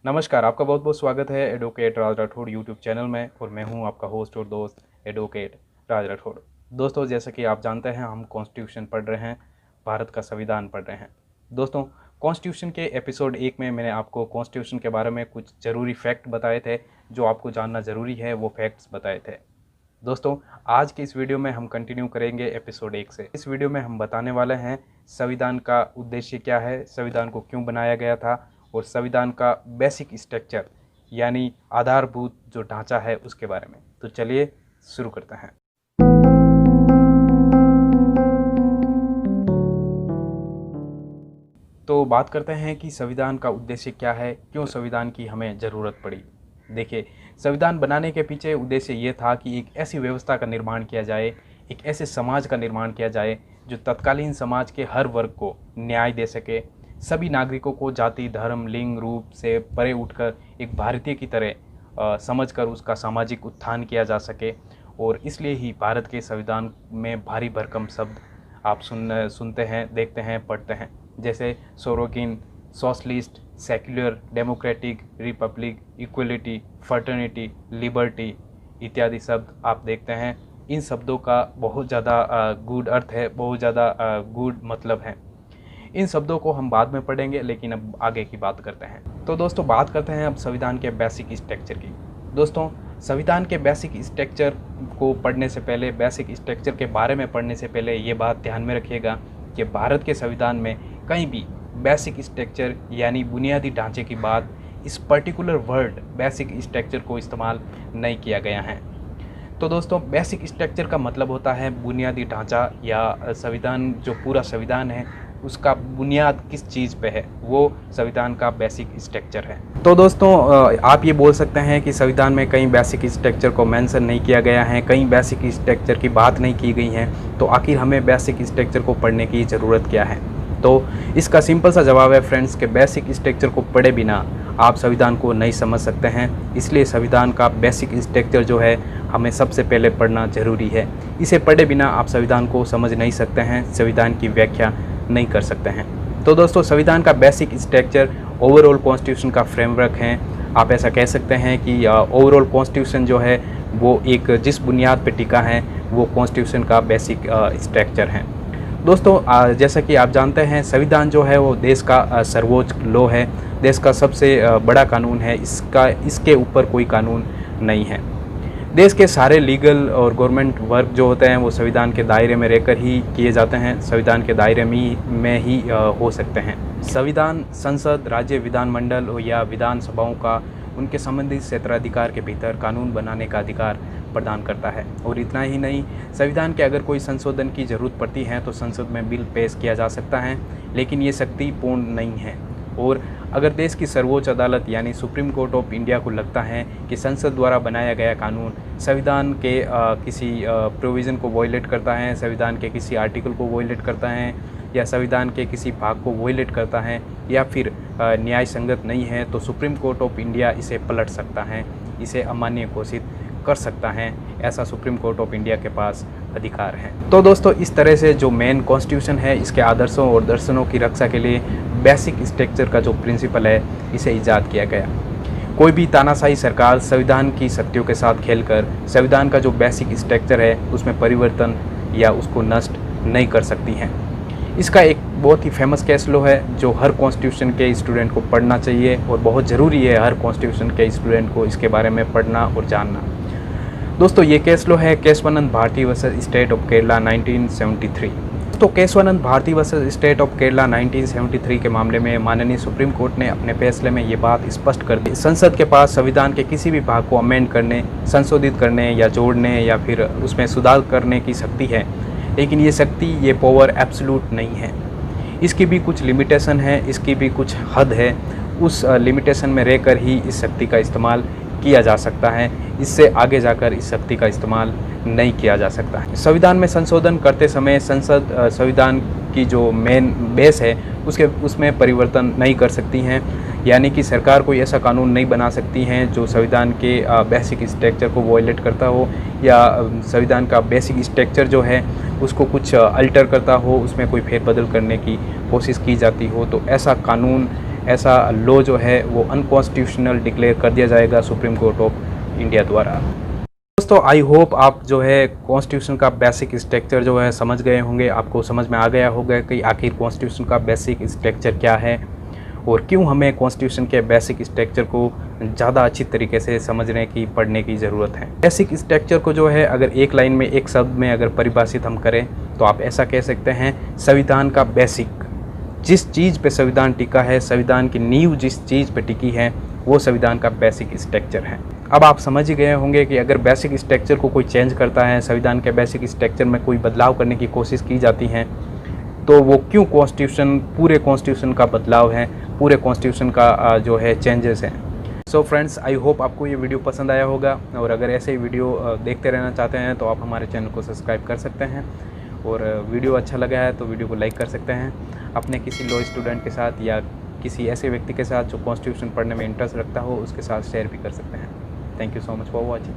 नमस्कार, आपका बहुत बहुत स्वागत है एडवोकेट राज राठौड़ यूट्यूब चैनल में और मैं हूं आपका होस्ट और दोस्त एडवोकेट राज राठौड़। दोस्तों, जैसा कि आप जानते हैं हम कॉन्स्टिट्यूशन पढ़ रहे हैं, भारत का संविधान पढ़ रहे हैं। दोस्तों, कॉन्स्टिट्यूशन के एपिसोड 1 में मैंने आपको कॉन्स्टिट्यूशन के बारे में कुछ ज़रूरी फैक्ट बताए थे, जो आपको जानना ज़रूरी है वो फैक्ट्स बताए थे। दोस्तों, आज की इस वीडियो में हम कंटिन्यू करेंगे एपिसोड 1 से। इस वीडियो में हम बताने वाले हैं संविधान का उद्देश्य क्या है, संविधान को क्यों बनाया गया था और संविधान का बेसिक स्ट्रक्चर यानी आधारभूत जो ढांचा है उसके बारे में। तो चलिए शुरू करते हैं। तो बात करते हैं कि संविधान का उद्देश्य क्या है, क्यों संविधान की हमें ज़रूरत पड़ी। देखिए, संविधान बनाने के पीछे उद्देश्य ये था कि एक ऐसी व्यवस्था का निर्माण किया जाए, एक ऐसे समाज का निर्माण किया जाए जो तत्कालीन समाज के हर वर्ग को न्याय दे सके, सभी नागरिकों को जाति, धर्म, लिंग, रूप से परे उठकर एक भारतीय की तरह समझकर उसका सामाजिक उत्थान किया जा सके। और इसलिए ही भारत के संविधान में भारी भरकम शब्द आप सुनते हैं, देखते हैं, पढ़ते हैं, जैसे sovereign, socialist, secular, democratic, republic, equality, fraternity, liberty इत्यादि शब्द आप देखते हैं। इन शब्दों का बहुत ज़्यादा गूढ़ अर्थ है, बहुत ज़्यादा गूढ़ मतलब है। इन शब्दों को हम बाद में पढ़ेंगे, लेकिन अब आगे की बात करते हैं। तो दोस्तों, बात करते हैं अब संविधान के बेसिक स्ट्रक्चर की। दोस्तों, संविधान के बेसिक स्ट्रक्चर को पढ़ने से पहले, बेसिक स्ट्रक्चर के बारे में पढ़ने से पहले ये बात ध्यान में रखिएगा कि भारत के संविधान में कहीं भी बेसिक स्ट्रक्चर यानी बुनियादी ढांचे की बात, इस पर्टिकुलर वर्ड बेसिक स्ट्रक्चर को इस्तेमाल नहीं किया गया है। तो दोस्तों, बेसिक स्ट्रक्चर का मतलब होता है बुनियादी ढांचा, या संविधान जो पूरा संविधान है उसका बुनियाद किस चीज़ पे है, वो संविधान का बेसिक स्ट्रक्चर है। तो दोस्तों, आप ये बोल सकते हैं कि संविधान में कहीं बेसिक स्ट्रक्चर को मेंशन नहीं किया गया है, कहीं बेसिक स्ट्रक्चर की बात नहीं की गई है, तो आखिर हमें बेसिक स्ट्रक्चर को पढ़ने की ज़रूरत क्या है? तो इसका सिंपल सा जवाब है फ्रेंड्स कि बेसिक स्ट्रक्चर को पढ़े बिना आप संविधान को नहीं समझ सकते हैं। इसलिए संविधान का बेसिक स्ट्रक्चर जो है हमें सबसे पहले पढ़ना ज़रूरी है। इसे पढ़े बिना आप संविधान को समझ नहीं सकते हैं, संविधान की व्याख्या नहीं कर सकते हैं। तो दोस्तों, संविधान का बेसिक स्ट्रक्चर ओवरऑल कॉन्स्टिट्यूशन का फ्रेमवर्क है। आप ऐसा कह सकते हैं कि ओवरऑल कॉन्स्टिट्यूशन जो है वो एक जिस बुनियाद पर टिका है वो कॉन्स्टिट्यूशन का बेसिक स्ट्रक्चर है। दोस्तों, जैसा कि आप जानते हैं, संविधान जो है वो देश का सर्वोच्च लॉ है, देश का सबसे बड़ा कानून है। इसके ऊपर कोई कानून नहीं है। देश के सारे लीगल और गवर्नमेंट वर्क जो होते हैं वो संविधान के दायरे में रहकर ही किए जाते हैं, संविधान के दायरे में ही हो सकते हैं। संविधान संसद, राज्य विधानमंडल या विधानसभाओं का उनके संबंधित क्षेत्राधिकार के भीतर कानून बनाने का अधिकार प्रदान करता है। और इतना ही नहीं, संविधान के अगर कोई संशोधन की ज़रूरत पड़ती है तो संसद में बिल पेश किया जा सकता है, लेकिन ये शक्ति पूर्ण नहीं है। और अगर देश की सर्वोच्च अदालत यानी सुप्रीम कोर्ट ऑफ इंडिया को लगता है कि संसद द्वारा बनाया गया कानून संविधान के किसी प्रोविज़न को वॉयलेट करता है, संविधान के किसी आर्टिकल को वॉयलेट करता है, या संविधान के किसी भाग को वॉयलेट करता है, या फिर न्याय संगत नहीं है, तो सुप्रीम कोर्ट ऑफ इंडिया इसे पलट सकता है, इसे अमान्य घोषित कर सकता है। ऐसा सुप्रीम कोर्ट ऑफ इंडिया के पास अधिकार है। तो दोस्तों, इस तरह से जो मेन कॉन्स्टिट्यूशन है, इसके आदर्शों और दर्शनों की रक्षा के लिए बेसिक स्ट्रक्चर का जो प्रिंसिपल है इसे ईजाद किया गया। कोई भी तानाशाही सरकार संविधान की शक्तियों के साथ खेलकर संविधान का जो बेसिक स्ट्रक्चर है उसमें परिवर्तन या उसको नष्ट नहीं कर सकती हैं। इसका एक बहुत ही फेमस केस लॉ है जो हर कॉन्स्टिट्यूशन के स्टूडेंट को पढ़ना चाहिए, और बहुत ज़रूरी है हर कॉन्स्टिट्यूशन के स्टूडेंट को इसके बारे में पढ़ना और जानना। दोस्तों, ये केस लॉ है Keshavananda Bharati versus state of Kerala 1973। तो Keshavananda Bharati versus state of Kerala 1973 के मामले में माननीय सुप्रीम कोर्ट ने अपने फैसले में ये बात स्पष्ट कर दी, संसद के पास संविधान के किसी भी भाग को अमेंड करने, संशोधित करने या जोड़ने या फिर उसमें सुधार करने की शक्ति है, लेकिन ये शक्ति, ये पावर एब्सोल्यूट नहीं है। इसकी भी कुछ लिमिटेशन है, इसकी भी कुछ हद है। उस लिमिटेशन में रहकर ही इस शक्ति का इस्तेमाल किया जा सकता है, इससे आगे जाकर इस शक्ति का इस्तेमाल नहीं किया जा सकता है। संविधान में संशोधन करते समय संसद संविधान की जो मेन बेस है उसमें परिवर्तन नहीं कर सकती हैं, यानी कि सरकार कोई ऐसा कानून नहीं बना सकती हैं जो संविधान के बेसिक स्ट्रक्चर को वॉयलेट करता हो, या संविधान का बेसिक स्ट्रक्चर जो है उसको कुछ अल्टर करता हो, उसमें कोई फेरबदल करने की कोशिश की जाती हो। तो ऐसा कानून ऐसा लॉ जो है वो अनकॉन्स्टिट्यूशनल डिक्लेयर कर दिया जाएगा सुप्रीम कोर्ट ऑफ इंडिया द्वारा। दोस्तों आई होप आप जो है कॉन्स्टिट्यूशन का बेसिक स्ट्रक्चर जो है समझ गए होंगे, आपको समझ में आ गया होगा कि आखिर कॉन्स्टिट्यूशन का बेसिक स्ट्रक्चर क्या है और क्यों हमें कॉन्स्टिट्यूशन के बेसिक स्ट्रक्चर को ज़्यादा अच्छी तरीके से समझने की पढ़ने की ज़रूरत है। बेसिक स्ट्रक्चर को जो है अगर एक लाइन में एक शब्द में अगर परिभाषित हम करें तो आप ऐसा कह सकते हैं, संविधान का बेसिक, जिस चीज़ पे संविधान टिका है, संविधान की नींव जिस चीज़ पे टिकी है वो संविधान का बेसिक स्ट्रक्चर है। अब आप समझ ही गए होंगे कि अगर बेसिक स्ट्रक्चर को कोई चेंज करता है, संविधान के बेसिक स्ट्रक्चर में कोई बदलाव करने की कोशिश की जाती है तो वो क्यों कॉन्स्टिट्यूशन, पूरे कॉन्स्टिट्यूशन का बदलाव है, पूरे कॉन्स्टिट्यूशन का जो है चेंजेस हैं। सो फ्रेंड्स, आई होप आपको ये वीडियो पसंद आया होगा और अगर ऐसे ही वीडियो देखते रहना चाहते हैं तो आप हमारे चैनल को सब्सक्राइब कर सकते हैं और वीडियो अच्छा लगा है तो वीडियो को लाइक कर सकते हैं। अपने किसी लॉ स्टूडेंट के साथ या किसी ऐसे व्यक्ति के साथ जो कॉन्स्टिट्यूशन पढ़ने में इंटरेस्ट रखता हो उसके साथ शेयर भी कर सकते हैं। Thank you so much for watching.